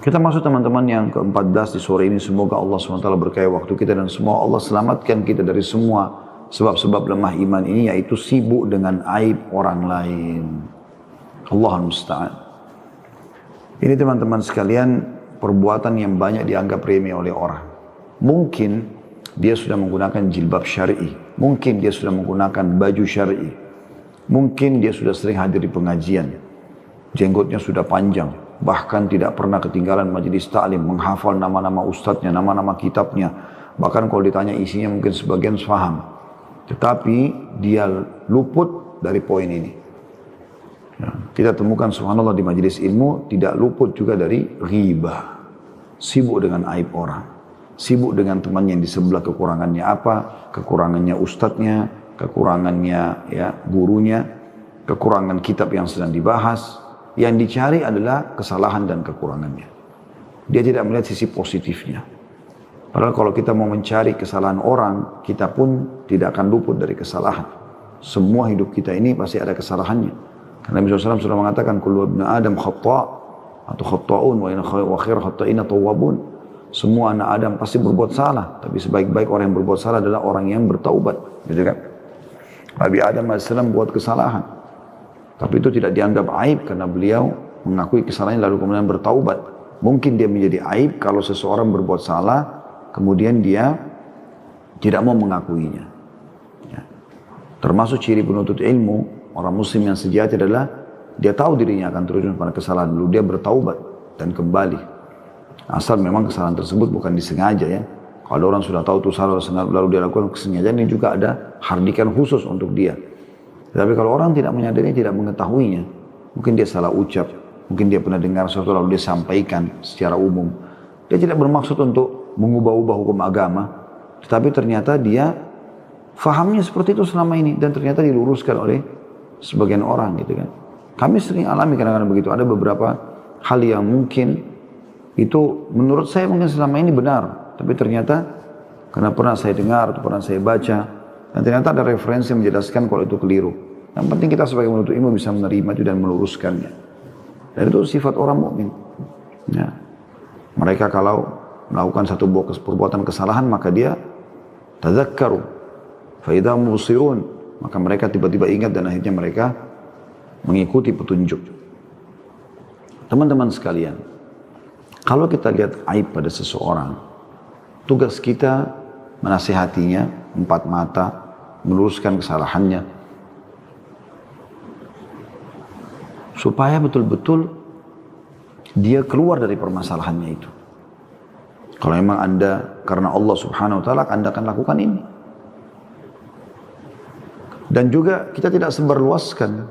Kita masuk teman-teman yang ke-14 di sore ini. Semoga Allah SWT berkahi waktu kita dan semua Allah selamatkan kita dari semua sebab-sebab lemah iman ini, yaitu sibuk dengan aib orang lain. Allahul musta'an. Ini teman-teman sekalian, perbuatan yang banyak dianggap remeh oleh orang. Mungkin dia sudah menggunakan jilbab syar'i, mungkin dia sudah menggunakan baju syar'i, mungkin dia sudah sering hadir di pengajian, jenggotnya sudah panjang, bahkan tidak pernah ketinggalan majelis ta'lim, menghafal nama-nama ustadznya, nama-nama kitabnya, bahkan kalau ditanya isinya mungkin sebagian faham, tetapi dia luput dari poin ini. Ya, kita temukan subhanallah di majelis ilmu tidak luput juga dari ghibah, sibuk dengan aib orang, sibuk dengan teman yang di sebelah, kekurangannya apa, kekurangannya ustadznya, kekurangannya ya gurunya, kekurangan kitab yang sedang dibahas. Yang dicari adalah kesalahan dan kekurangannya. Dia tidak melihat sisi positifnya. Padahal kalau kita mau mencari kesalahan orang, kita pun tidak akan luput dari kesalahan. Semua hidup kita ini pasti ada kesalahannya. Karena Nabi SAW sudah mengatakan, kullu ibn Adam khata' atau khata'un wa khair khata'ina tawwabun. Semua anak Adam pasti berbuat salah, tapi sebaik-baik orang yang berbuat salah adalah orang yang bertaubat. Gitu kan? Nabi Adam AS buat kesalahan. Tapi itu tidak dianggap aib karena beliau mengakui kesalahannya lalu kemudian bertaubat. Mungkin dia menjadi aib kalau seseorang berbuat salah, kemudian dia tidak mau mengakuinya. Ya. Termasuk ciri penuntut ilmu, orang muslim yang sejati adalah dia tahu dirinya akan terjun pada kesalahan, lalu dia bertaubat dan kembali. Asal memang kesalahan tersebut bukan disengaja ya. Kalau orang sudah tahu itu salah lalu dia lakukan kesengajaan, ini juga ada hardikan khusus untuk dia. Tapi kalau orang tidak menyadari, tidak mengetahuinya, mungkin dia salah ucap, mungkin dia pernah dengar sesuatu lalu dia sampaikan secara umum. Dia tidak bermaksud untuk mengubah-ubah hukum agama, tetapi ternyata dia fahamnya seperti itu selama ini dan ternyata diluruskan oleh sebagian orang gitu kan. Kami sering alami kadang-kadang begitu. Ada beberapa hal yang mungkin itu menurut saya mungkin selama ini benar, tapi ternyata karena pernah saya dengar atau pernah saya baca, dan ternyata ada referensi yang menjelaskan kalau itu keliru. Yang penting kita sebagai penuntut ilmu bisa menerima itu dan meluruskannya. Dan itu sifat orang mukmin. Ya. Mereka kalau melakukan satu perbuatan kesalahan maka dia tadzakkaru fa idza mubsirun, maka mereka tiba-tiba ingat dan akhirnya mereka mengikuti petunjuk. Teman-teman sekalian, kalau kita lihat aib pada seseorang, tugas kita menasihatinya empat mata, meluruskan kesalahannya supaya betul-betul dia keluar dari permasalahannya itu. Kalau memang Anda karena Allah Subhanahu wa taala, Anda akan lakukan ini. Dan juga kita tidak sebarluaskan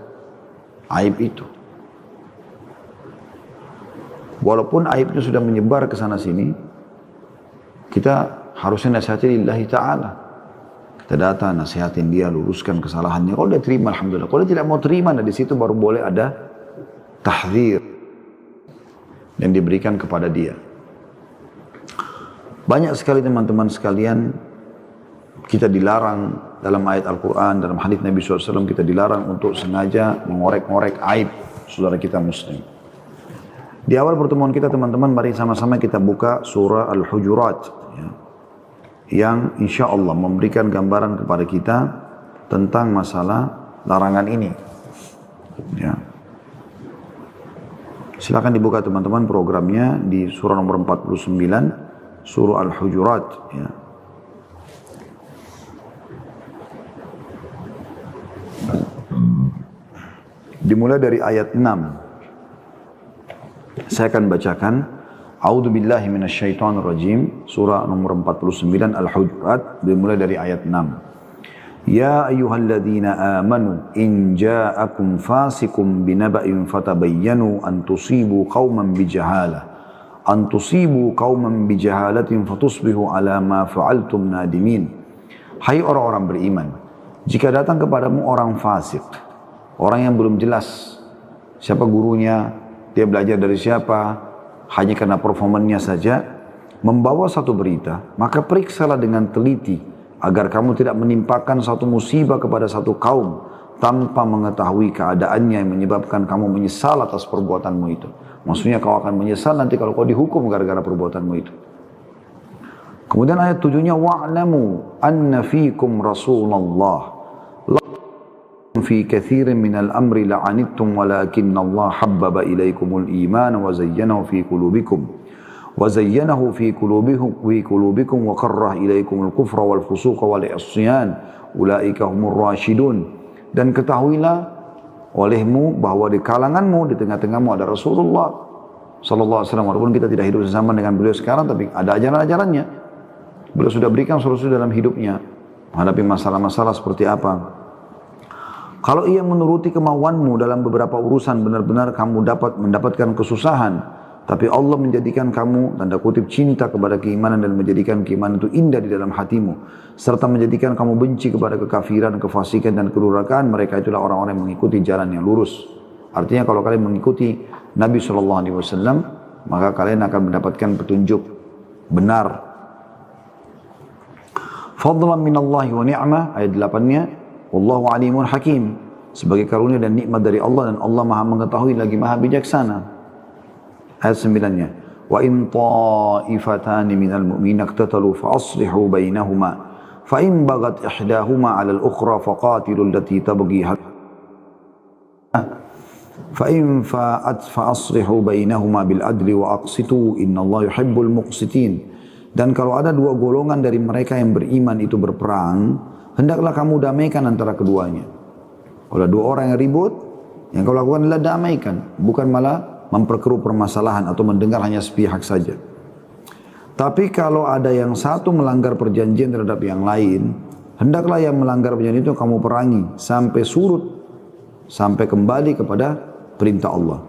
aib itu. Walaupun aib itu sudah menyebar ke sana sini, kita harusnya nasihati lillahi ta'ala. Kita datang, nasihatin dia, luruskan kesalahannya. Kalau dia terima, alhamdulillah. Kalau dia tidak mau terima, nah di situ baru boleh ada tahdzir yang diberikan kepada dia. Banyak sekali teman-teman sekalian, kita dilarang dalam ayat Al-Quran, dalam hadis Nabi SAW, kita dilarang untuk sengaja mengorek-ngorek aib saudara kita muslim. Di awal pertemuan kita teman-teman, mari sama-sama kita buka surah Al-Hujurat. Ya, yang insya Allah memberikan gambaran kepada kita tentang masalah larangan ini. Ya. Silakan dibuka teman-teman programnya di surah nomor 49, surah Al-Hujurat. Ya. Dimulai dari ayat 6. Saya akan bacakan. A'udzu billahi minasyaitonir rajim, surah nomor 49 Al-Hujurat, dimulai dari ayat 6. Ya ayyuhalladzina amanu in ja'akum fasiqun binaba'in fatabayyanu an tusibu qauman bijahalatin fatusbihu ala ma fa'altum nadimin. Hai orang-orang beriman, jika datang kepadamu orang fasik, orang yang belum jelas siapa gurunya, dia belajar dari siapa, hanya karena performannya saja, membawa satu berita, maka periksalah dengan teliti agar kamu tidak menimpakan satu musibah kepada satu kaum tanpa mengetahui keadaannya yang menyebabkan kamu menyesal atas perbuatanmu itu. Maksudnya kau akan menyesal nanti kalau kau dihukum gara-gara perbuatanmu itu. Kemudian ayat 7-nya wa'lamu anna fiikum Rasulullah fi katsirin minal amri la'anittum walakinna Allah habbaba ilaikumul iman wa zayyanahu fi qulubikum wa karrah ilaikumul kufra wal fusuqa wal isyan ulaika humur rasyidun. Dan ketahuilah olehmu bahwa di kalanganmu, di tengah-tengahmu ada Rasulullah sallallahu alaihi wasallam. Walaupun kita tidak hidup bersama dengan beliau sekarang, tapi ada ajaran-ajarannya. Beliau sudah berikan solusi dalam hidupnya menghadapi masalah-masalah seperti apa. Kalau ia menuruti kemauanmu dalam beberapa urusan, benar-benar kamu dapat mendapatkan kesusahan. Tapi Allah menjadikan kamu, tanda kutip, cinta kepada keimanan dan menjadikan keimanan itu indah di dalam hatimu. Serta menjadikan kamu benci kepada kekafiran, kefasikan dan kedurhakaan. Mereka itulah orang-orang yang mengikuti jalan yang lurus. Artinya kalau kalian mengikuti Nabi SAW, maka kalian akan mendapatkan petunjuk benar. Fadlan minallahi wa ni'mah, ayat 8-nya. Wallahu alimun hakim. Sebagai karunia dan nikmat dari Allah, dan Allah maha mengetahui lagi maha bijaksana. Ayat 9-nya. Wa in ta'ifatani minal mu'minin iqtatalu fa aslihu bainahuma fa in bagat ihdahuma 'ala al-ukhra faqatilu allati tabghi fa in fa'at fa aslihu bainahuma bil adli wa aqsitu innallaha yuhibbul muqsitin. Dan kalau ada dua golongan dari mereka yang beriman itu berperang, hendaklah kamu damaikan antara keduanya. Kalau dua orang yang ribut, yang kau lakukan adalah damaikan, bukan malah memperkeruh permasalahan atau mendengar hanya sepihak saja. Tapi kalau ada yang satu melanggar perjanjian terhadap yang lain, hendaklah yang melanggar perjanjian itu kamu perangi sampai surut, sampai kembali kepada perintah Allah.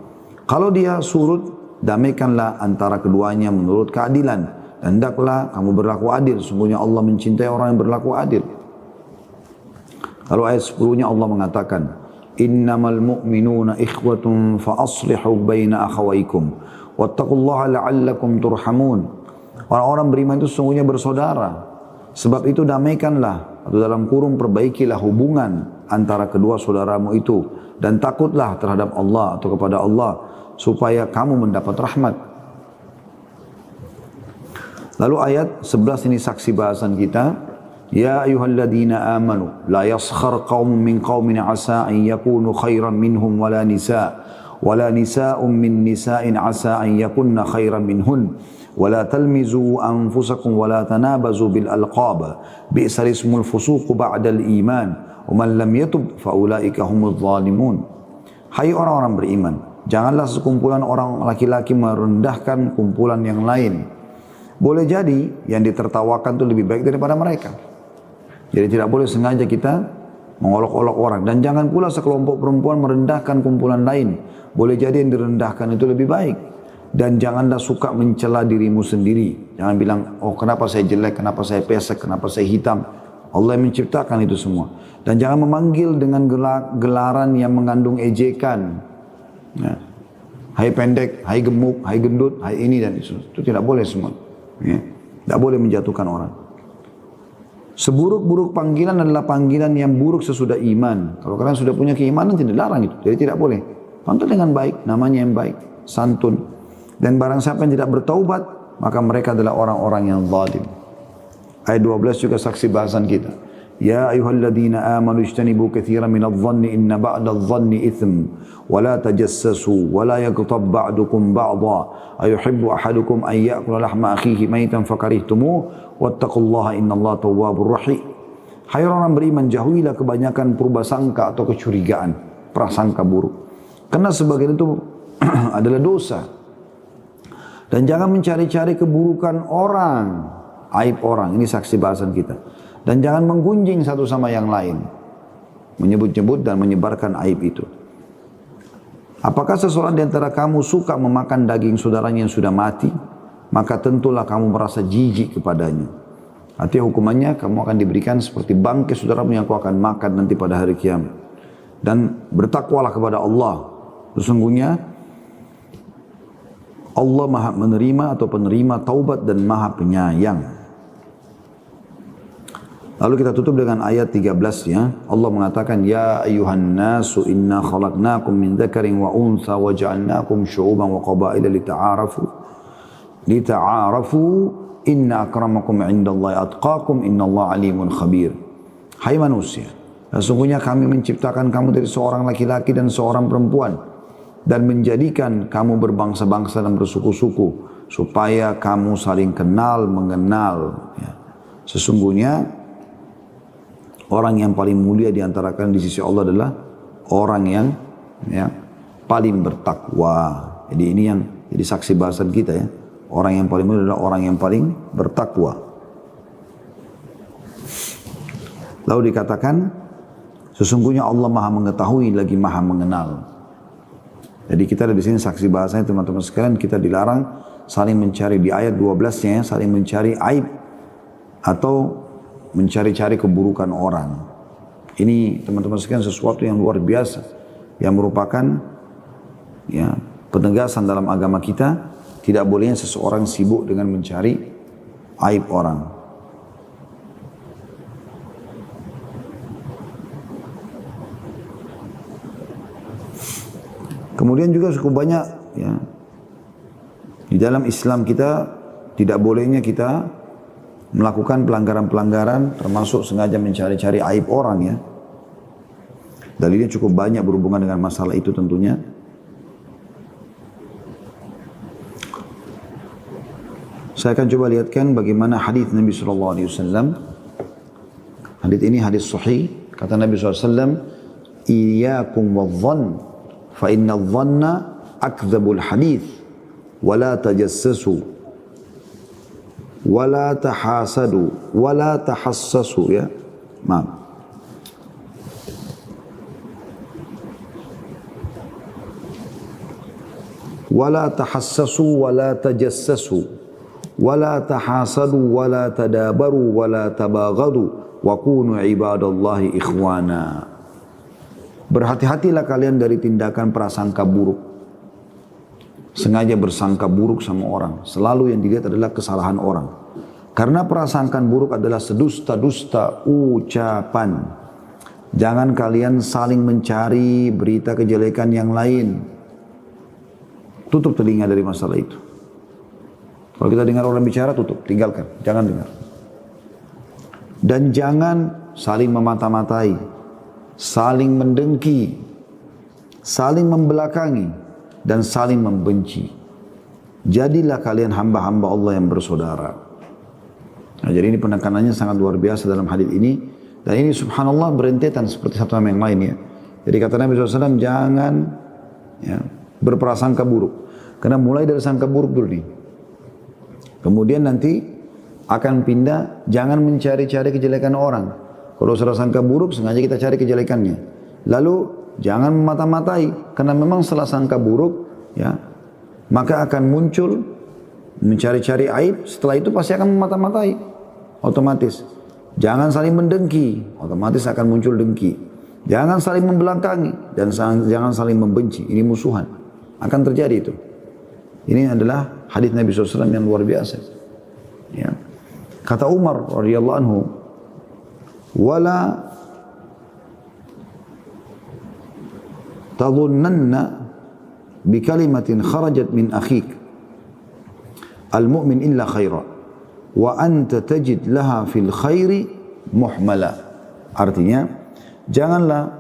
Kalau dia surut, damaikanlah antara keduanya menurut keadilan. Dan hendaklah kamu berlaku adil. Sungguhnya Allah mencintai orang yang berlaku adil. Lalu ayat 10-nya Allah mengatakan, innamal mu'minuna ikhwatun fa aslihu baina akhawaykum wattaqullaha la'allakum turhamun. Orang-orang beriman itu sesungguhnya bersaudara. Sebab itu damaikanlah, atau dalam kurung perbaikilah hubungan antara kedua saudaramu itu, dan takutlah terhadap Allah atau kepada Allah supaya kamu mendapat rahmat. Lalu ayat 11 ini saksi bahasan kita. Ya ayyuhalladzina amanu la yaskhar qaumun min qaumin asa an yakunu khairan minhum wala nisa'un min nisa'in asa an yakunna khairan minhun wala talmizu anfusakum wala tanabazu bil alqab bi'sal ismul fusuq ba'dal iman wa man lam yatub fa ulaika humudz zalimun. Hai orang-orang beriman, janganlah sekumpulan orang laki-laki merendahkan kumpulan yang lain. Boleh jadi yang ditertawakan itu lebih baik daripada mereka. Jadi tidak boleh sengaja kita mengolok-olok orang. Dan jangan pula sekelompok perempuan merendahkan kumpulan lain. Boleh jadi yang direndahkan itu lebih baik. Dan janganlah suka mencela dirimu sendiri. Jangan bilang, oh kenapa saya jelek, kenapa saya pesek, kenapa saya hitam. Allah yang menciptakan itu semua. Dan jangan memanggil dengan gelaran yang mengandung ejekan. Ya. Hai pendek, hai gemuk, hai gendut, hai ini dan itu. Itu tidak boleh semua. Ya. Tidak boleh menjatuhkan orang. Seburuk-buruk panggilan adalah panggilan yang buruk sesudah iman. Kalau kalian sudah punya keimanan tidak larang itu. Jadi tidak boleh. Panggil dengan baik, namanya yang baik, santun. Dan barang siapa yang tidak bertaubat, maka mereka adalah orang-orang yang zalim. Ayat 12 juga saksi bahasan kita. Ya ayyuhalladzina amanu ijtanibu katsiran minadh-dhanni inna ba'dadh-dhanni itsm wa la tajassasu wa la yaghtab ba'dukum ba'dha ayuhibbu ahadukum an ya'kula lahma akhihi maytan fakarihtumuh wattaqullaha innallaha tawwabur rahim. Hai orang beriman, jauhilah kebanyakan purbasangka atau kecurigaan, prasangka buruk. Karena sebagian itu adalah dosa. Dan jangan mencari-cari keburukan orang, aib orang. Ini saksi bahasan kita. Dan jangan menggunjing satu sama yang lain, menyebut-nyebut dan menyebarkan aib itu. Apakah seseorang di antara kamu suka memakan daging saudaranya yang sudah mati? Maka tentulah kamu merasa jijik kepadanya. Artinya hukumannya kamu akan diberikan seperti bangkai saudaramu yang kau akan makan nanti pada hari kiamat. Dan bertakwalah kepada Allah. Sesungguhnya Allah maha menerima atau penerima taubat dan maha penyayang. Lalu kita tutup dengan ayat 13 ya. Allah mengatakan, Ya ayuhan nasu inna khalaqnakum min dzakarin wa untha wa ja'alnakum syu'uban wa qabaila lita'arafu. Lita'arafu inna akramakum indallahi atqakum innallaha alimun khabir. Hai manusia, sesungguhnya kami menciptakan kamu dari seorang laki-laki dan seorang perempuan dan menjadikan kamu berbangsa-bangsa dan bersuku-suku supaya kamu saling kenal mengenal. Ya. Sesungguhnya orang yang paling mulia di antara kalian di sisi Allah adalah orang yang paling bertakwa. Jadi ini yang jadi saksi bahasan kita ya. Orang yang paling mulia adalah orang yang paling bertakwa. Lalu dikatakan, sesungguhnya Allah Maha mengetahui lagi Maha mengenal. Jadi kita ada di sini saksi bahasanya teman-teman sekalian, kita dilarang saling mencari di ayat 12-nya ya, saling mencari aib atau mencari-cari keburukan orang. Ini teman-teman sekalian sesuatu yang luar biasa yang merupakan ya penegasan dalam agama kita. Tidak bolehnya seseorang sibuk dengan mencari aib orang. Kemudian juga cukup banyak ya, di dalam Islam kita tidak bolehnya kita melakukan pelanggaran-pelanggaran termasuk sengaja mencari-cari aib orang ya. Dalilnya cukup banyak berhubungan dengan masalah itu tentunya. Saya akan coba lihatkan bagaimana hadis Nabi SAW. Hadis ini hadis sahih. Kata Nabi SAW, Iyyakum wadh-dhann fa inna adh-dhanna akdzabul hadits wa la tajassasu wa la tahasadu wa la tahassasu ya. Maaf. Wa la tahassasu wa la tajassasu wa la tahasadu wa la tadabaru wa la tabaghadu wa kunu ibadallahi ikhwana. Berhati-hatilah kalian dari tindakan prasangka buruk. Sengaja bersangka buruk sama orang. Selalu yang dilihat adalah kesalahan orang. Karena prasangkaan buruk adalah sedusta-dusta ucapan. Jangan kalian saling mencari berita kejelekan yang lain. Tutup telinga dari masalah itu. Kalau kita dengar orang bicara, tutup, tinggalkan. Jangan dengar. Dan jangan saling memata-matai. Saling mendengki, saling membelakangi, dan saling membenci. Jadilah kalian hamba-hamba Allah yang bersaudara. Nah, jadi ini penekanannya sangat luar biasa dalam hadis ini. Dan ini subhanallah berentetan seperti satu sama yang lain ya. Jadi kata Nabi SAW, jangan ya, berprasangka buruk. Karena mulai dari sangka buruk dulu nih. Kemudian nanti akan pindah, jangan mencari-cari kejelekan orang. Kalau sudah sangka buruk, sengaja kita cari kejelekannya. Lalu jangan memata-matai, karena memang setelah sangka buruk, ya, maka akan muncul mencari-cari aib. Setelah itu pasti akan memata-matai, otomatis. Jangan saling mendengki, otomatis akan muncul dengki. Jangan saling membelakangi dan jangan saling membenci. Ini musuhan, akan terjadi itu. Ini adalah hadis Nabi SAW yang luar biasa. Ya. Kata Umar radhiyallahu anhu, wala tadhunnanna bikalimatin kharajat min akhik al-mu'min illa khaira wa anta tajid laha fil khairi muhmala. Artinya, janganlah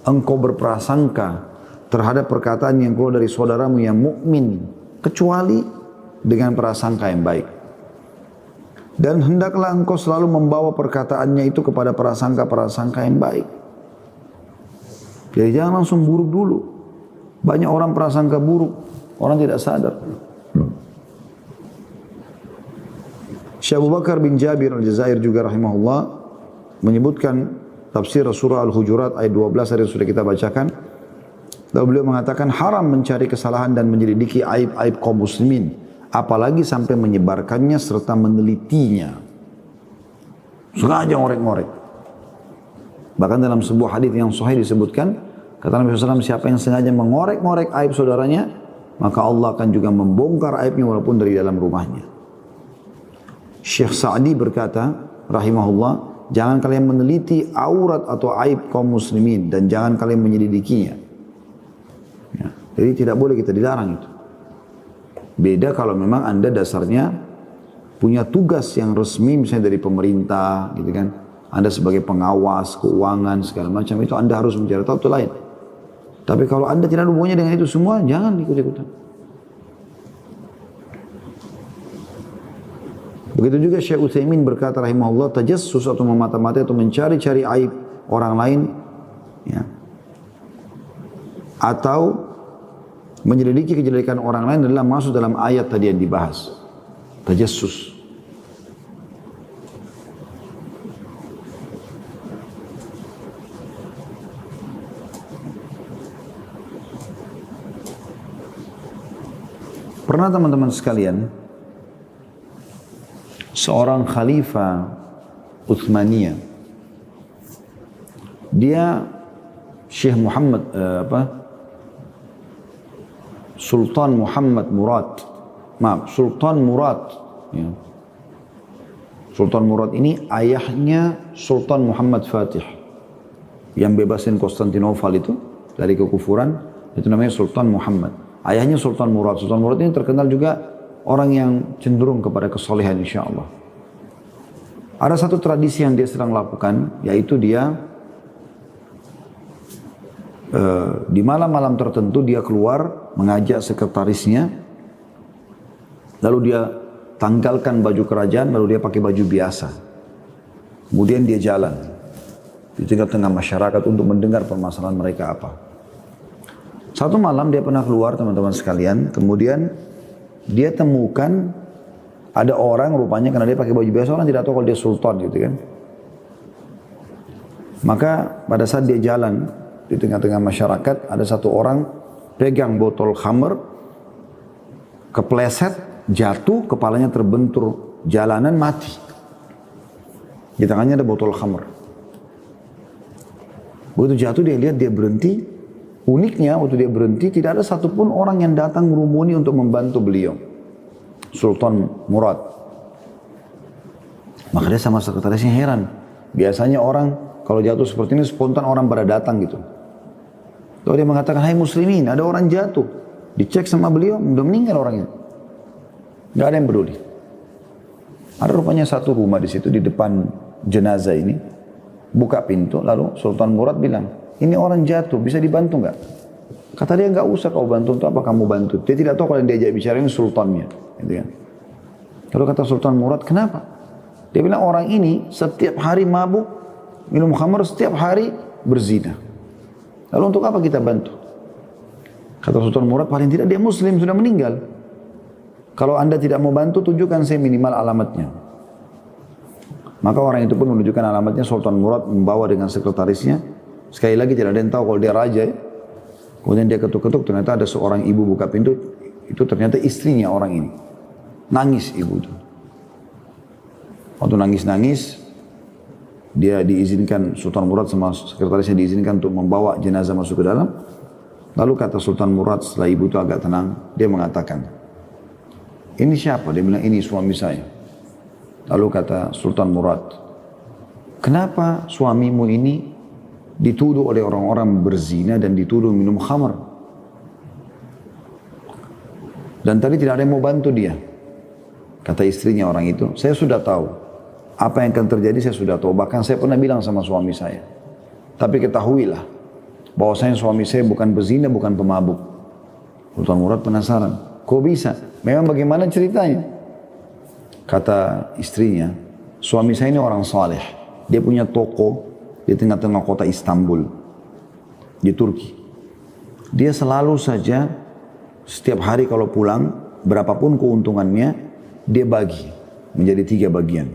engkau berprasangka terhadap perkataan yang keluar dari saudaramu yang mukmin kecuali dengan prasangka yang baik. Dan hendaklah engkau selalu membawa perkataannya itu kepada prasangka-prasangka yang baik. Jadi jangan langsung buruk dulu. Banyak orang prasangka buruk, orang tidak sadar. Syekh Abu Bakar bin Jabir al-Jazair juga rahimahullah menyebutkan tafsir surah Al-Hujurat ayat 12 yang sudah kita bacakan. Lalu beliau mengatakan haram mencari kesalahan dan menyelidiki aib-aib kaum muslimin, apalagi sampai menyebarkannya serta menelitinya. Sengaja ngorek-ngorek. Bahkan dalam sebuah hadis yang sahih disebutkan, kata Nabi SAW, siapa yang sengaja mengorek-ngorek aib saudaranya, maka Allah akan juga membongkar aibnya walaupun dari dalam rumahnya. Syekh Sa'di berkata, rahimahullah, jangan kalian meneliti aurat atau aib kaum muslimin dan jangan kalian menyelidikinya. Ya. Jadi tidak boleh kita dilarang itu. Beda kalau memang Anda dasarnya punya tugas yang resmi misalnya dari pemerintah gitu kan. Anda sebagai pengawas keuangan segala macam itu Anda harus mencari tahu, itu lain. Tapi kalau Anda tidak ada hubungannya dengan itu semua, jangan ikut-ikutan. Begitu juga Syekh Utsaimin berkata rahimahullah, tajassus atau memata-matai atau mencari-cari aib orang lain, ya, atau menyelidiki kejelekan orang lain adalah masuk dalam ayat tadi yang dibahas. Tajassus. Pernah teman-teman sekalian, seorang khalifah Utsmaniyah, dia Syekh Muhammad Sultan Muhammad Murad, Sultan Murad, ya. Sultan Murad ini ayahnya Sultan Muhammad Fatih yang bebasin Konstantinopel itu dari kekufuran, itu namanya Sultan Muhammad. Ayahnya Sultan Murad. Sultan Murad ini terkenal juga orang yang cenderung kepada kesolehan insya Allah. Ada satu tradisi yang dia sedang lakukan, yaitu dia di malam-malam tertentu dia keluar mengajak sekretarisnya, lalu dia tanggalkan baju kerajaan, lalu dia pakai baju biasa. Kemudian dia jalan di tengah-tengah masyarakat untuk mendengar permasalahan mereka apa. Satu malam dia pernah keluar teman-teman sekalian, kemudian dia temukan ada orang rupanya karena dia pakai baju biasa, orang tidak tahu kalau dia sultan gitu kan. Maka pada saat dia jalan di tengah-tengah masyarakat, ada satu orang pegang botol khamr, kepleset, jatuh, kepalanya terbentur jalanan, mati. Di tangannya ada botol khamr. Begitu jatuh dia lihat, dia berhenti. Uniknya waktu dia berhenti tidak ada satupun orang yang datang merumuni untuk membantu beliau, Sultan Murad. Maka dia sama sekretarisnya heran. Biasanya orang kalau jatuh seperti ini spontan orang pada datang gitu. Lalu dia mengatakan, hai muslimin, ada orang jatuh. Dicek sama beliau, udah meninggal orangnya. Gak ada yang peduli. Ada rupanya satu rumah di situ di depan jenazah ini. Buka pintu, lalu Sultan Murad bilang, ini orang jatuh, bisa dibantu nggak? Kata dia, nggak usah kau bantu, untuk apa kamu bantu? Dia tidak tahu kalau yang diajak bicara ini sultannya. Gitu kan. Lalu kata Sultan Murad, kenapa? Dia bilang, orang ini setiap hari mabuk, minum khamr, setiap hari berzina. Lalu untuk apa kita bantu? Kata Sultan Murad, paling tidak dia muslim, sudah meninggal. Kalau anda tidak mau bantu, tunjukkan saya minimal alamatnya. Maka orang itu pun menunjukkan alamatnya. Sultan Murad membawa dengan sekretarisnya. Sekali lagi tidak ada yang tahu kalau dia raja. Kemudian dia ketuk-ketuk, ternyata ada seorang ibu buka pintu. Itu ternyata istrinya orang ini. Nangis ibu itu. Waktu nangis-nangis, dia diizinkan, Sultan Murad sama sekretarisnya diizinkan untuk membawa jenazah masuk ke dalam. Lalu kata Sultan Murad setelah ibu itu agak tenang, dia mengatakan, ini siapa? Dia bilang, ini suami saya. Lalu kata Sultan Murad, kenapa suamimu ini dituduh oleh orang-orang berzina dan dituduh minum khamr? Dan tadi tidak ada yang mau bantu dia. Kata istrinya orang itu, saya sudah tahu. Apa yang akan terjadi saya sudah tahu. Bahkan saya pernah bilang sama suami saya. Tapi ketahuilah, bahwasanya suami saya bukan berzina, bukan pemabuk. Sultan Murad penasaran. Kok bisa? Memang bagaimana ceritanya? Kata istrinya, suami saya ini orang saleh. Dia punya toko di tengah-tengah kota Istanbul, di Turki. Dia selalu saja, setiap hari kalau pulang, berapapun keuntungannya, dia bagi menjadi 3 bagian.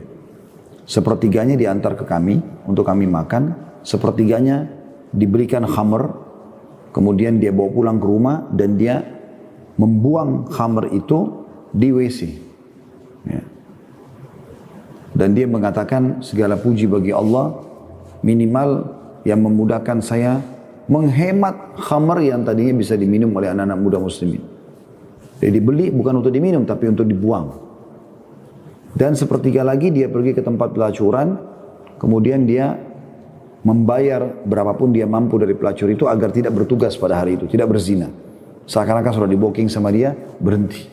Sepertiganya diantar ke kami, untuk kami makan. Sepertiganya diberikan khamr, kemudian dia bawa pulang ke rumah, dan dia membuang khamr itu di WC. Ya. Dan dia mengatakan, segala puji bagi Allah, minimal yang memudahkan saya menghemat khamr yang tadinya bisa diminum oleh anak-anak muda muslimin. Jadi dibeli bukan untuk diminum, tapi untuk dibuang. Dan sepertiga lagi dia pergi ke tempat pelacuran, kemudian dia membayar berapapun dia mampu dari pelacur itu agar tidak bertugas pada hari itu, tidak berzina. Seakan-akan sudah di-booking sama dia, berhenti.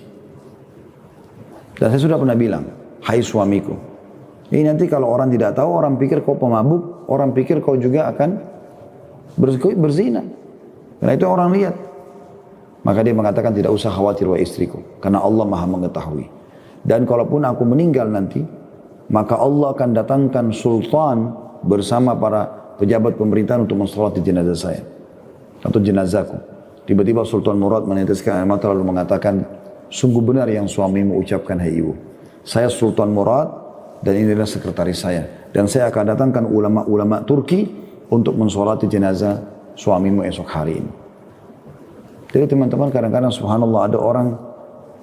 Dan saya sudah pernah bilang, hai suamiku, ini nanti kalau orang tidak tahu, orang pikir kau pemabuk, orang pikir kau juga akan berzina. Karena itu orang lihat. Maka dia mengatakan tidak usah khawatir wahai istriku, karena Allah Maha mengetahui. Dan kalaupun aku meninggal nanti, maka Allah akan datangkan sultan bersama para pejabat pemerintahan untuk mensolati jenazah saya atau jenazahku. Tiba-tiba Sultan Murad meneteskan air mata lalu mengatakan, sungguh benar yang suamimu ucapkan, hai ibu. Saya Sultan Murad dan ini adalah sekretaris saya. Dan saya akan datangkan ulama-ulama Turki untuk mensolati jenazah suamimu esok hari ini. Jadi teman-teman, kadang-kadang subhanallah ada orang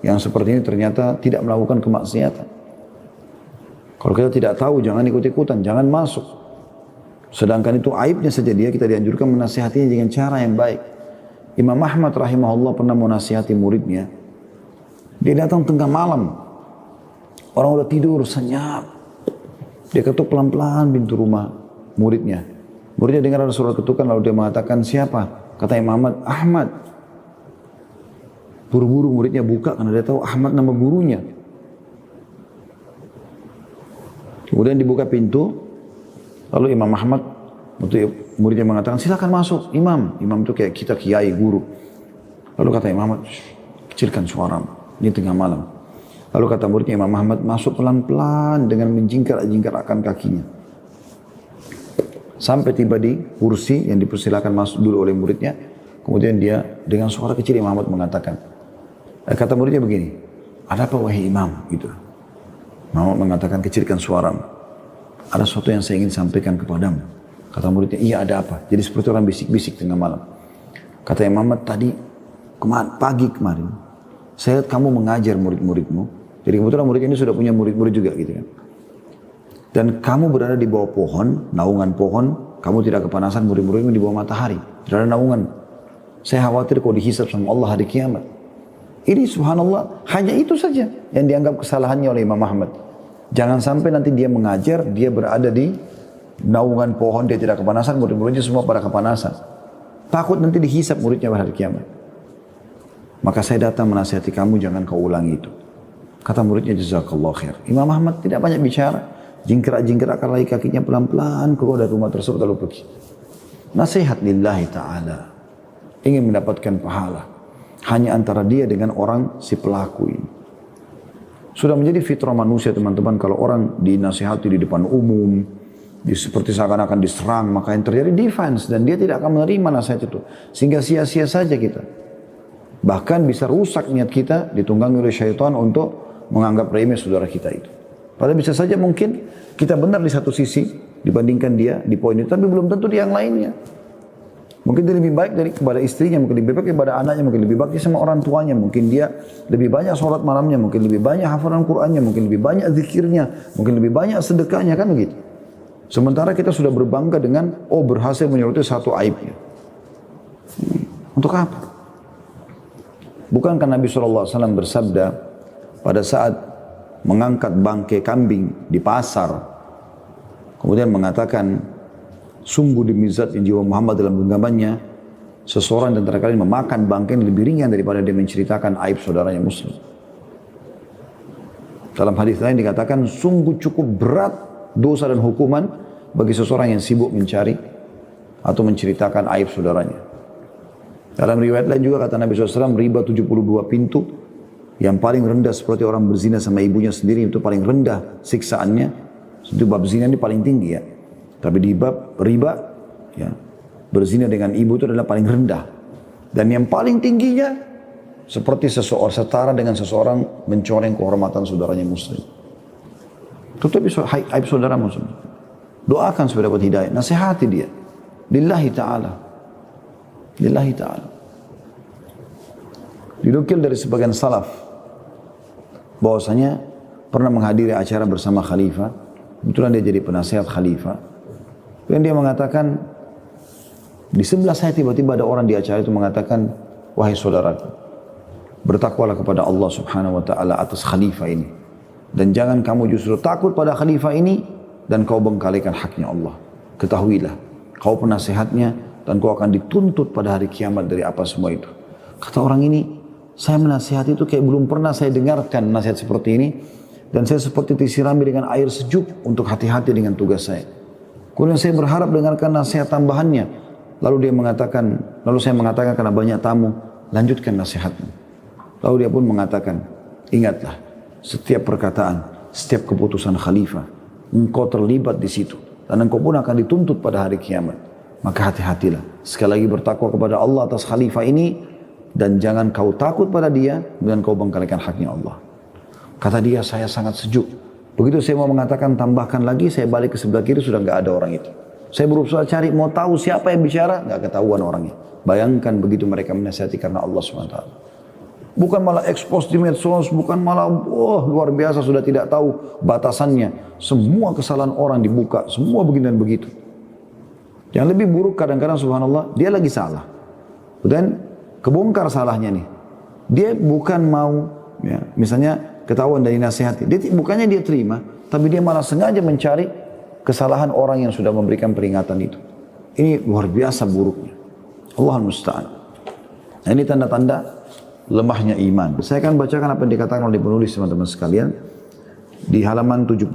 yang seperti ini ternyata tidak melakukan kemaksiatan. Kalau kita tidak tahu, jangan ikut-ikutan, jangan masuk. Sedangkan itu aibnya saja dia, kita dianjurkan menasihatinya dengan cara yang baik. Imam Ahmad rahimahullah pernah menasihati muridnya. Dia datang tengah malam. Orang udah tidur, senyap. Dia ketuk pelan-pelan pintu rumah muridnya. Muridnya dengar ada suara ketukan, lalu dia mengatakan, siapa? Kata Imam Ahmad, Ahmad. Buru-buru muridnya buka karena dia tahu Ahmad nama gurunya. Kemudian dibuka pintu, lalu Imam Ahmad, muridnya mengatakan, silakan masuk Imam. Imam itu kayak kita kiai, guru. Lalu kata Imam Ahmad, kecilkan suara, ini tengah malam. Lalu kata muridnya Imam Ahmad, masuk pelan-pelan dengan menjingkar-jingkarkan kakinya. Sampai tiba di kursi yang dipersilakan masuk dulu oleh muridnya. Kemudian dia dengan suara kecil Imam Ahmad mengatakan, kata muridnya begini, ada apa wahai imam? Gitu. Imam Ahmad mengatakan, kecilkan suaramu. Ada sesuatu yang saya ingin sampaikan kepadamu. Kata muridnya, iya ada apa? Jadi seperti orang bisik-bisik tengah malam. Kata Imam Ahmad, tadi pagi kemarin, saya lihat kamu mengajar murid-muridmu. Jadi kebetulan murid ini sudah punya murid-murid juga gitu kan. Dan kamu berada di bawah pohon, naungan pohon, kamu tidak kepanasan, murid-muridmu di bawah matahari. Tidak ada naungan. Saya khawatir kau dihisab sama Allah hari kiamat. Ini subhanallah, hanya itu saja yang dianggap kesalahannya oleh Imam Ahmad. Jangan sampai nanti dia mengajar, dia berada di naungan pohon, dia tidak kepanasan, murid-muridnya semua pada kepanasan. Takut nanti dihisab muridnya pada hari kiamat. Maka saya datang menasihati kamu, jangan kau ulangi itu. Kata muridnya, jazakallah khair. Imam Ahmad tidak banyak bicara, jingkrak-jingkrakkan lagi kakinya pelan-pelan keluar dari rumah tersebut lalu pergi. Nasihat lillahi ta'ala, ingin mendapatkan pahala. Hanya antara dia dengan orang si pelaku ini. Sudah menjadi fitrah manusia teman-teman, kalau orang dinasihati di depan umum, seperti seakan-akan diserang, maka yang terjadi defense, dan dia tidak akan menerima nasihat itu. Sehingga sia-sia saja kita. Bahkan bisa rusak niat kita, ditunggangi oleh syaitan untuk menganggap remeh saudara kita itu. Padahal bisa saja mungkin kita benar di satu sisi, dibandingkan dia di poin itu, tapi belum tentu di yang lainnya. Mungkin dia lebih baik kepada istrinya, mungkin lebih baik kepada anaknya, mungkin lebih baik sama orang tuanya, mungkin dia lebih banyak sholat malamnya, mungkin lebih banyak hafalan Qur'annya, mungkin lebih banyak zikirnya, mungkin lebih banyak sedekahnya, kan begitu. Sementara kita sudah berbangga dengan, berhasil menyoroti satu aibnya. Untuk apa? Bukankah Nabi SAW bersabda pada saat mengangkat bangkai kambing di pasar, kemudian mengatakan, sungguh demi zat yang jiwa Muhammad dalam genggamannya, seseorang di antara kalian memakan bangkai yang lebih ringan daripada dia menceritakan aib saudaranya muslim. Dalam hadis lain dikatakan, sungguh cukup berat dosa dan hukuman bagi seseorang yang sibuk mencari atau menceritakan aib saudaranya. Dalam riwayat lain juga kata Nabi SAW, riba 72 pintu, yang paling rendah seperti orang berzina sama ibunya sendiri, itu paling rendah siksaannya. Itu bab zina ini paling tinggi ya. Tapi di bab riba, ya, berzina dengan ibu itu adalah paling rendah. Dan yang paling tingginya, seperti seseorang setara dengan seseorang mencoreng kehormatan saudaranya muslim. Tutupi aib saudara muslim. Doakan supaya dapat hidayah. Nasihati dia. Lillahi ta'ala. Lillahi ta'ala. Dinukil dari sebagian salaf, bahwasanya pernah menghadiri acara bersama khalifah. Kebetulan dia jadi penasihat khalifah. Dan dia mengatakan, di sebelah saya tiba-tiba ada orang di acara itu mengatakan, wahai saudaraku, bertakwalah kepada Allah subhanahu wa ta'ala atas khalifah ini. Dan jangan kamu justru takut pada khalifah ini, dan kau bengkalikan haknya Allah. Ketahuilah, kau penasehatnya dan kau akan dituntut pada hari kiamat dari apa semua itu. Kata orang ini, saya menasihati itu kayak belum pernah saya dengarkan nasihat seperti ini. Dan saya seperti disirami dengan air sejuk untuk hati-hati dengan tugas saya. Kemudian saya berharap dengarkan nasihat tambahannya. Lalu saya mengatakan karena banyak tamu, lanjutkan nasihatmu. Lalu dia pun mengatakan, ingatlah, setiap perkataan, setiap keputusan khalifah, engkau terlibat di situ. Dan engkau pun akan dituntut pada hari kiamat. Maka hati-hatilah. Sekali lagi bertakwa kepada Allah atas khalifah ini. Dan jangan kau takut pada dia, dan kau bengkalikan haknya Allah. Kata dia, saya sangat sejuk. Begitu saya mau mengatakan tambahkan lagi, saya balik ke sebelah kiri, sudah nggak ada orang itu. Saya berusaha cari, mau tahu siapa yang bicara, nggak ketahuan orangnya. Bayangkan begitu mereka menasihati karena Allah SWT. Bukan malah expose di medsos, bukan malah luar biasa sudah tidak tahu batasannya. Semua kesalahan orang dibuka, semua begini dan begitu. Yang lebih buruk kadang-kadang subhanallah, dia lagi salah. Dan kebongkar salahnya nih. Dia bukan mau, ya, misalnya ketahuan dari nasihatnya. Bukannya dia terima, tapi dia malah sengaja mencari kesalahan orang yang sudah memberikan peringatan itu. Ini luar biasa buruknya. Allah musta'an. Nah, ini tanda-tanda lemahnya iman. Saya akan bacakan apa yang dikatakan oleh penulis teman-teman sekalian. Di halaman 71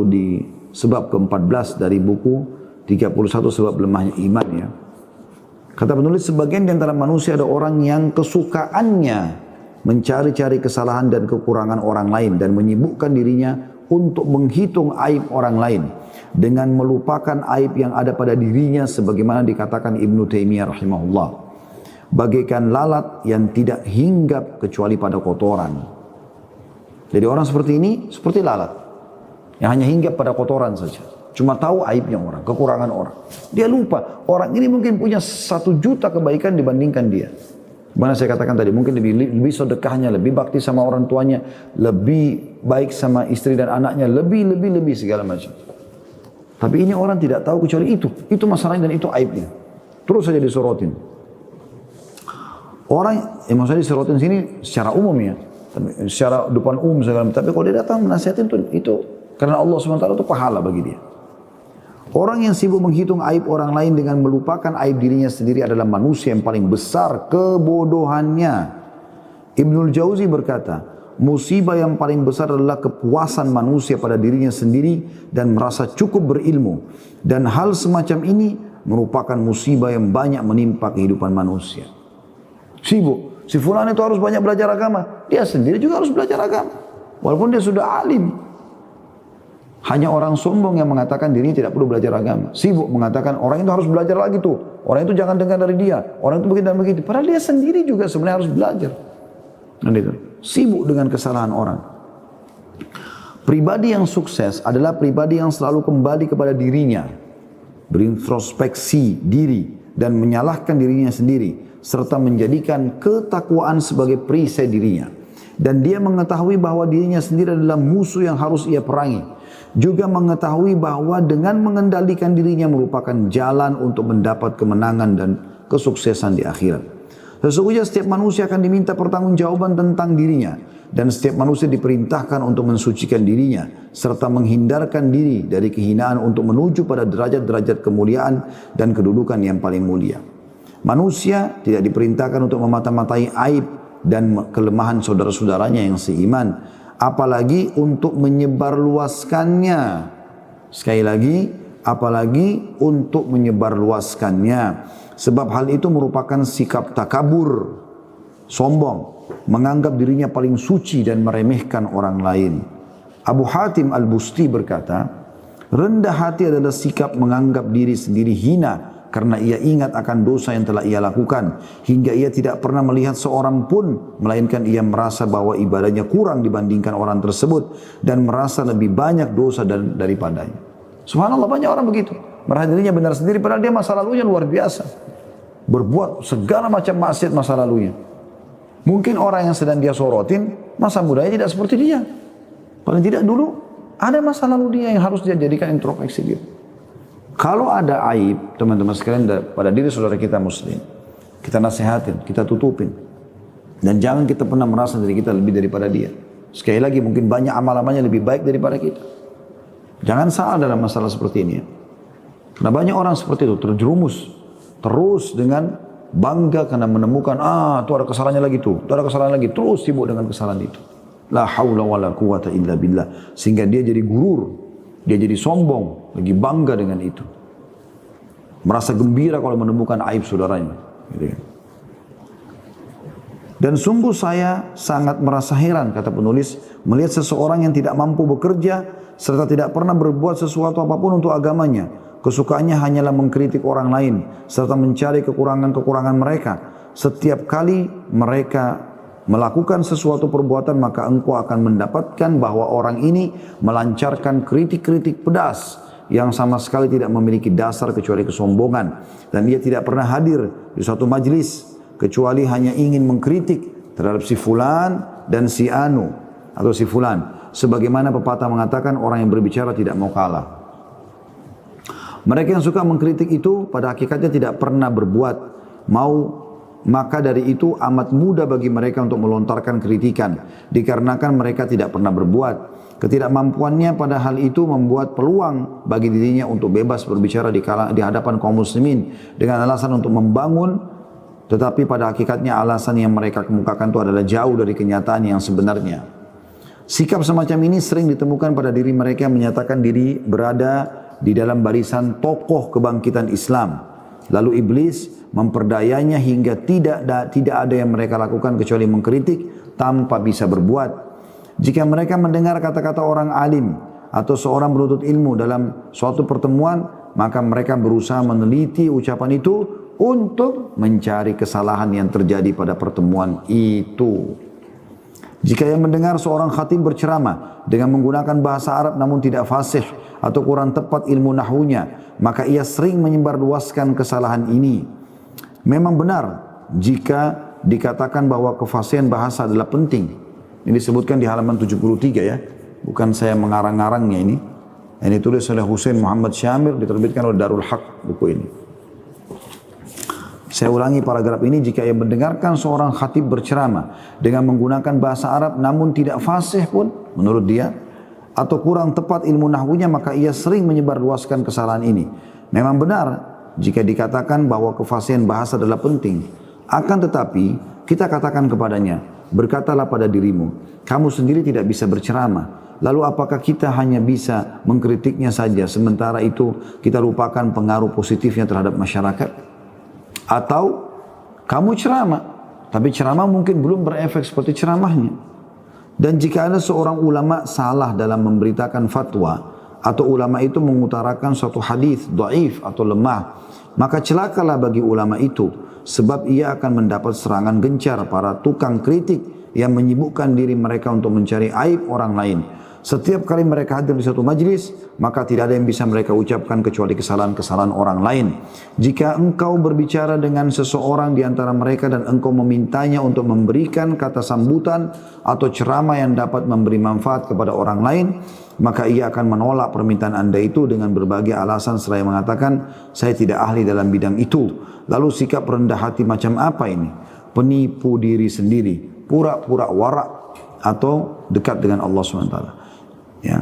di sebab ke-14 dari buku 31 sebab lemahnya iman ya. Kata penulis, sebagian di antara manusia ada orang yang kesukaannya mencari-cari kesalahan dan kekurangan orang lain dan menyibukkan dirinya untuk menghitung aib orang lain dengan melupakan aib yang ada pada dirinya sebagaimana dikatakan Ibnu Taimiyah rahimahullah, bagaikan lalat yang tidak hinggap kecuali pada kotoran. Jadi orang seperti ini seperti lalat yang hanya hinggap pada kotoran saja, cuma tahu aibnya orang, kekurangan orang. Dia lupa orang ini mungkin punya 1 juta kebaikan dibandingkan dia. Mana saya katakan tadi, mungkin lebih sedekahnya, lebih bakti sama orang tuanya, lebih baik sama istri dan anaknya, lebih segala macam. Tapi ini orang tidak tahu kecuali itu masalahnya dan itu aibnya. Terus saja disorotin. Orang, maksudnya disorotin sini secara umum ya, secara depan umum segala macam. Tapi kalau dia datang menasihatin itu karena Allah SWT itu pahala bagi dia. Orang yang sibuk menghitung aib orang lain dengan melupakan aib dirinya sendiri adalah manusia yang paling besar kebodohannya. Ibnul Jauzi berkata, musibah yang paling besar adalah kepuasan manusia pada dirinya sendiri dan merasa cukup berilmu. Dan hal semacam ini merupakan musibah yang banyak menimpa kehidupan manusia. Sibuk, si fulan itu harus banyak belajar agama, dia sendiri juga harus belajar agama. Walaupun dia sudah alim. Hanya orang sombong yang mengatakan dirinya tidak perlu belajar agama. Sibuk mengatakan orang itu harus belajar lagi tuh. Orang itu jangan dengar dari dia. Orang itu begini dan begitu. Padahal dia sendiri juga sebenarnya harus belajar. Dan itu sibuk dengan kesalahan orang. Pribadi yang sukses adalah pribadi yang selalu kembali kepada dirinya. Berintrospeksi diri dan menyalahkan dirinya sendiri. Serta menjadikan ketakwaan sebagai perisai dirinya. Dan dia mengetahui bahwa dirinya sendiri adalah musuh yang harus ia perangi. Juga mengetahui bahwa dengan mengendalikan dirinya merupakan jalan untuk mendapat kemenangan dan kesuksesan di akhirat. Sesungguhnya setiap manusia akan diminta pertanggungjawaban tentang dirinya. Dan setiap manusia diperintahkan untuk mensucikan dirinya. Serta menghindarkan diri dari kehinaan untuk menuju pada derajat-derajat kemuliaan dan kedudukan yang paling mulia. Manusia tidak diperintahkan untuk memata-matai aib dan kelemahan saudara-saudaranya yang seiman. Apalagi untuk menyebarluaskannya. Sekali lagi, apalagi untuk menyebarluaskannya. Sebab hal itu merupakan sikap takabur, sombong, menganggap dirinya paling suci dan meremehkan orang lain. Abu Hatim Al-Busti berkata, rendah hati adalah sikap menganggap diri sendiri hina karena ia ingat akan dosa yang telah ia lakukan, hingga ia tidak pernah melihat seorang pun, melainkan ia merasa bahwa ibadahnya kurang dibandingkan orang tersebut dan merasa lebih banyak dosa daripadanya. Subhanallah, banyak orang begitu, merasa dirinya benar sendiri padahal dia masa lalunya luar biasa, berbuat segala macam maksiat masa lalunya. Mungkin orang yang sedang dia sorotin masa mudanya tidak seperti dia, paling tidak dulu ada masa lalu dia yang harus dia jadikan introspeksi dia. Kalau ada aib, teman-teman sekalian, pada diri saudara kita muslim, kita nasihatin, kita tutupin. Dan jangan kita pernah merasa diri kita lebih daripada dia. Sekali lagi, mungkin banyak amal-amalnya lebih baik daripada kita. Jangan salah dalam masalah seperti ini ya. Karena banyak orang seperti itu terjerumus terus dengan bangga karena menemukan itu ada kesalahannya lagi tuh, itu ada kesalahan lagi, terus sibuk dengan kesalahan itu. La haula wala quwata illa billah. Sehingga dia jadi gurur, dia jadi sombong, lagi bangga dengan itu. Merasa gembira kalau menemukan aib saudaranya. Gitu ya. Dan sungguh saya sangat merasa heran, kata penulis, melihat seseorang yang tidak mampu bekerja serta tidak pernah berbuat sesuatu apapun untuk agamanya. Kesukaannya hanyalah mengkritik orang lain serta mencari kekurangan-kekurangan mereka. Setiap kali mereka melakukan sesuatu perbuatan, maka engkau akan mendapatkan bahwa orang ini melancarkan kritik-kritik pedas yang sama sekali tidak memiliki dasar kecuali kesombongan. Dan dia tidak pernah hadir di suatu majlis kecuali hanya ingin mengkritik terhadap si fulan dan si anu atau si fulan. Sebagaimana pepatah mengatakan, orang yang berbicara tidak mau kalah. Mereka yang suka mengkritik itu pada hakikatnya tidak pernah berbuat maka dari itu amat mudah bagi mereka untuk melontarkan kritikan dikarenakan mereka tidak pernah berbuat. Ketidakmampuannya pada hal itu membuat peluang bagi dirinya untuk bebas berbicara di hadapan kaum muslimin dengan alasan untuk membangun, tetapi pada hakikatnya alasan yang mereka kemukakan itu adalah jauh dari kenyataan yang sebenarnya. Sikap semacam ini sering ditemukan pada diri mereka yang menyatakan diri berada di dalam barisan tokoh kebangkitan Islam. Lalu iblis memperdayanya hingga tidak ada yang mereka lakukan kecuali mengkritik tanpa bisa berbuat. Jika mereka mendengar kata-kata orang alim atau seorang penuntut ilmu dalam suatu pertemuan, maka mereka berusaha meneliti ucapan itu untuk mencari kesalahan yang terjadi pada pertemuan itu. Jika ia mendengar seorang khatib berceramah dengan menggunakan bahasa Arab namun tidak fasih atau kurang tepat ilmu nahwunya, maka ia sering menyebarluaskan kesalahan ini. Memang benar jika dikatakan bahwa kefasihan bahasa adalah penting. Ini disebutkan di halaman 73 ya. Bukan saya mengarang-arangnya ini. Ini ditulis oleh Husain Muhammad Syamir, diterbitkan oleh Darul Haq buku ini. Saya ulangi paragraf ini, jika ia mendengarkan seorang khatib berceramah dengan menggunakan bahasa Arab namun tidak fasih pun menurut dia atau kurang tepat ilmu nahwunya, maka ia sering menyebarluaskan kesalahan ini. Memang benar jika dikatakan bahwa kefasihan bahasa adalah penting. Akan tetapi kita katakan kepadanya, berkatalah pada dirimu, kamu sendiri tidak bisa berceramah. Lalu apakah kita hanya bisa mengkritiknya saja, sementara itu kita lupakan pengaruh positifnya terhadap masyarakat? Atau kamu ceramah, tapi ceramah mungkin belum berefek seperti ceramahnya. Dan jika ada seorang ulama salah dalam memberitakan fatwa, atau ulama itu mengutarakan suatu hadis dhaif atau lemah, maka celakalah bagi ulama itu, sebab ia akan mendapat serangan gencar para tukang kritik yang menyibukkan diri mereka untuk mencari aib orang lain. Setiap kali mereka hadir di satu majlis, maka tidak ada yang bisa mereka ucapkan kecuali kesalahan-kesalahan orang lain. Jika engkau berbicara dengan seseorang di antara mereka dan engkau memintanya untuk memberikan kata sambutan atau ceramah yang dapat memberi manfaat kepada orang lain, maka ia akan menolak permintaan anda itu dengan berbagai alasan seraya mengatakan, saya tidak ahli dalam bidang itu. Lalu sikap rendah hati macam apa ini? Penipu diri sendiri, pura-pura warak atau dekat dengan Allah SWT. Ya,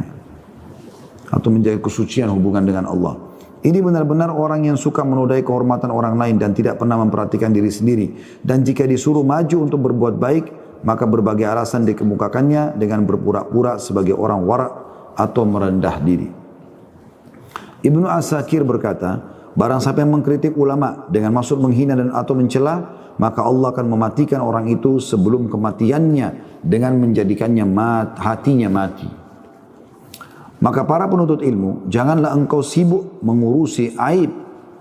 atau menjaga kesucian hubungan dengan Allah. Ini benar-benar orang yang suka menodai kehormatan orang lain dan tidak pernah memperhatikan diri sendiri. Dan jika disuruh maju untuk berbuat baik, maka berbagai alasan dikemukakannya dengan berpura-pura sebagai orang warak atau merendah diri. Ibnu Asakir berkata, barang siapa yang mengkritik ulama dengan maksud menghina dan atau mencela, maka Allah akan mematikan orang itu sebelum kematiannya dengan menjadikannya hatinya mati. Maka para penuntut ilmu, janganlah engkau sibuk mengurusi aib.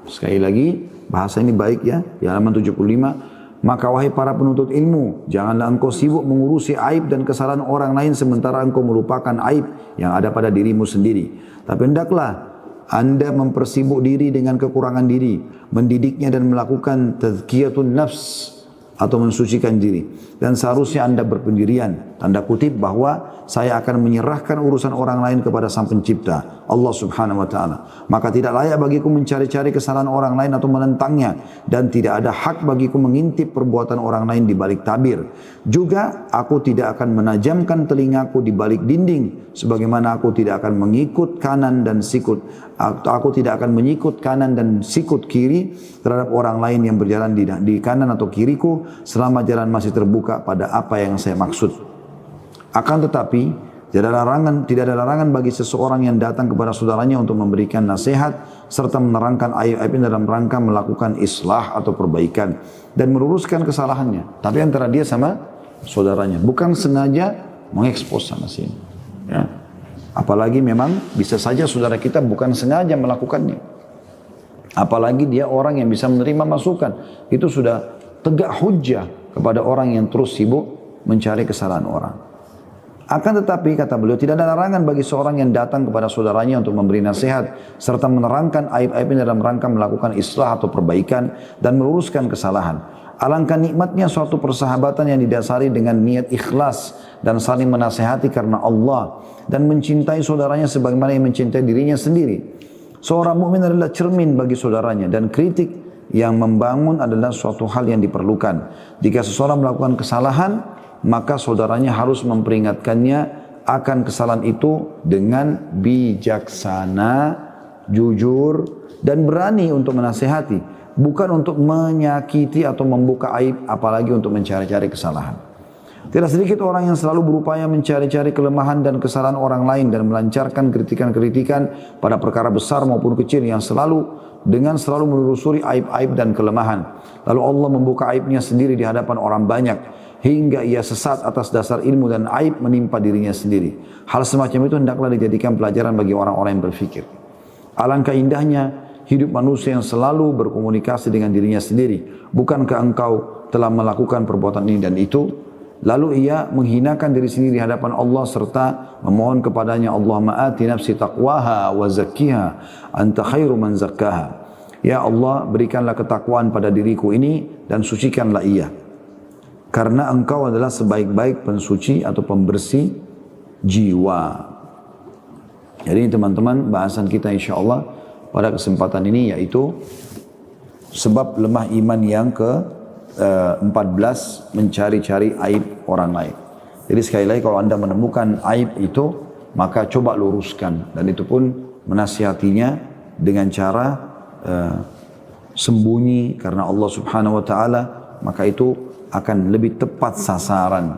Sekali lagi, bahasa ini baik ya, di halaman 75. Maka wahai para penuntut ilmu, janganlah engkau sibuk mengurusi aib dan kesalahan orang lain sementara engkau melupakan aib yang ada pada dirimu sendiri. Tapi hendaklah anda mempersibuk diri dengan kekurangan diri, mendidiknya dan melakukan tazkiyatun nafs atau mensucikan diri. Dan seharusnya anda berpendirian Tanda kutip bahwa saya akan menyerahkan urusan orang lain kepada Sang Pencipta, Allah Subhanahu wa taala. Maka tidak layak bagiku mencari-cari kesalahan orang lain atau menentangnya, dan tidak ada hak bagiku mengintip perbuatan orang lain di balik tabir. Juga aku tidak akan menajamkan telingaku di balik dinding, sebagaimana aku tidak akan mengikut kanan dan sikut. Aku tidak akan mengikut kanan dan sikut kiri terhadap orang lain yang berjalan di kanan atau kiriku selama jalan masih terbuka pada apa yang saya maksud. Akan tetapi, tidak ada larangan bagi seseorang yang datang kepada saudaranya untuk memberikan nasihat serta menerangkan aib-aibnya dalam rangka melakukan islah atau perbaikan dan meluruskan kesalahannya. Tapi antara dia sama saudaranya, bukan sengaja mengekspos sana sini. Ya. Apalagi memang bisa saja saudara kita bukan sengaja melakukannya. Apalagi dia orang yang bisa menerima masukan. Itu sudah tegak hujjah kepada orang yang terus sibuk mencari kesalahan orang. Akan tetapi, kata beliau, tidak ada larangan bagi seorang yang datang kepada saudaranya untuk memberi nasihat serta menerangkan aib-aibnya dalam rangka melakukan islah atau perbaikan dan meluruskan kesalahan. Alangkah nikmatnya suatu persahabatan yang didasari dengan niat ikhlas dan saling menasihati karena Allah dan mencintai saudaranya sebagaimana yang mencintai dirinya sendiri. Seorang mukmin adalah cermin bagi saudaranya, dan kritik yang membangun adalah suatu hal yang diperlukan. Jika seseorang melakukan kesalahan, maka saudaranya harus memperingatkannya akan kesalahan itu dengan bijaksana, jujur, dan berani untuk menasihati, bukan untuk menyakiti atau membuka aib, apalagi untuk mencari-cari kesalahan. Tidak sedikit orang yang selalu berupaya mencari-cari kelemahan dan kesalahan orang lain dan melancarkan kritikan-kritikan pada perkara besar maupun kecil yang selalu menelusuri aib-aib dan kelemahan. Lalu Allah membuka aibnya sendiri di hadapan orang banyak, hingga ia sesat atas dasar ilmu dan aib menimpa dirinya sendiri. Hal semacam itu hendaklah dijadikan pelajaran bagi orang-orang yang berfikir. Alangkah indahnya hidup manusia yang selalu berkomunikasi dengan dirinya sendiri. Bukankah engkau telah melakukan perbuatan ini dan itu? Lalu ia menghinakan diri sendiri di hadapan Allah serta memohon kepadanya, Allahumma ati nafsi taqwaha wa zakkiha anta khairu man zakkaha. Ya Allah, berikanlah ketakwaan pada diriku ini dan sucikanlah ia, karena engkau adalah sebaik-baik pensuci atau pembersih jiwa. Jadi teman-teman, bahasan kita insya Allah pada kesempatan ini yaitu sebab lemah iman yang ke-14, mencari-cari aib orang lain. Jadi sekali lagi, kalau anda menemukan aib itu, maka coba luruskan, dan itu pun menasihatinya dengan cara sembunyi karena Allah Subhanahu wa taala, maka itu akan lebih tepat sasaran